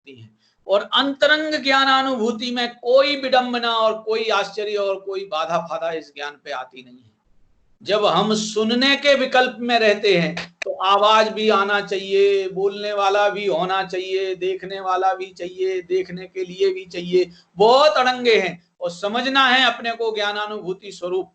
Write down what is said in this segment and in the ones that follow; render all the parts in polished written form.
है। और अंतरंग ज्ञानानुभूति में कोई विडंबना और कोई आश्चर्य और कोई बाधा फाधा इस ज्ञान पे आती नहीं है। जब हम सुनने के विकल्प में रहते हैं तो आवाज भी आना चाहिए, बोलने वाला भी होना चाहिए, देखने वाला भी चाहिए, देखने के लिए भी चाहिए, बहुत अड़ंगे हैं। और समझना है अपने को ज्ञानानुभूति स्वरूप,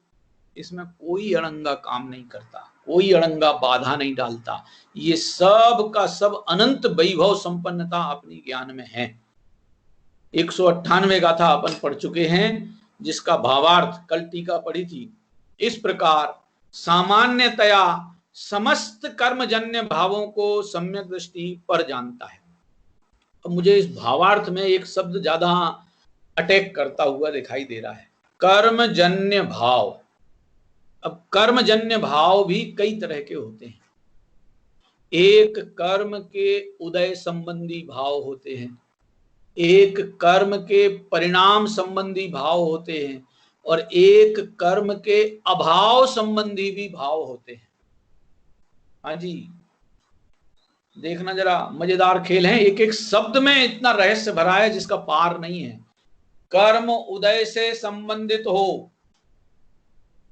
इसमें कोई अड़ंगा काम नहीं करता, कोई अड़ंगा बाधा नहीं डालता। ये सब का सब अनंत वैभव संपन्नता अपनी ज्ञान में है। 198 गाथा अपन पढ़ चुके हैं, जिसका भावार्थ कल टीका पढ़ी थी। इस प्रकार सामान्यतया समस्त कर्मजन्य भावों को सम्यक दृष्टि पर जानता है। अब मुझे इस भावार्थ में एक शब्द ज्यादा अटैक करता हुआ दिखाई दे रहा है, कर्मजन्य भाव। अब कर्मजन्य भाव भी कई तरह के होते हैं। एक कर्म के उदय संबंधी भाव होते हैं, एक कर्म के परिणाम संबंधी भाव होते हैं, और एक कर्म के अभाव संबंधी भी भाव होते हैं। हाँ जी, देखना जरा, मजेदार खेल है। एक एक शब्द में इतना रहस्य भरा है जिसका पार नहीं है। कर्म उदय से संबंधित हो,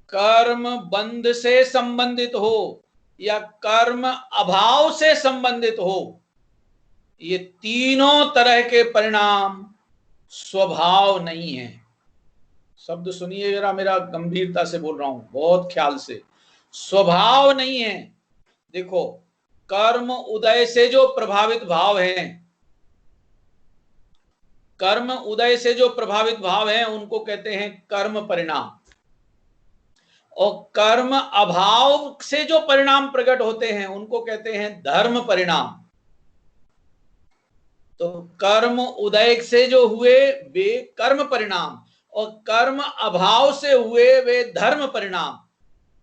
कर्म बंध से संबंधित हो, या कर्म अभाव से संबंधित हो, ये तीनों तरह के परिणाम स्वभाव नहीं है। शब्द सुनिए जरा, मेरा गंभीरता से बोल रहा हूं, बहुत ख्याल से। स्वभाव नहीं है। देखो, कर्म उदय से जो प्रभावित भाव हैं, कर्म उदय से जो प्रभावित भाव हैं उनको कहते हैं कर्म परिणाम, और कर्म अभाव से जो परिणाम प्रकट होते हैं उनको कहते हैं धर्म परिणाम। तो कर्म उदय से जो हुए वे कर्म परिणाम, और कर्म अभाव से हुए वे धर्म परिणाम।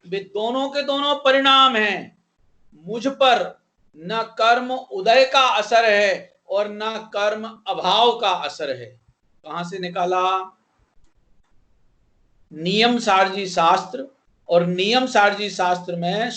वे दोनों के दोनों परिणाम हैं। मुझ पर न कर्म उदय का असर है और न कर्म अभाव का असर है। कहां से निकाला? नियम सारजी शास्त्र, और नियम सारजी शास्त्र में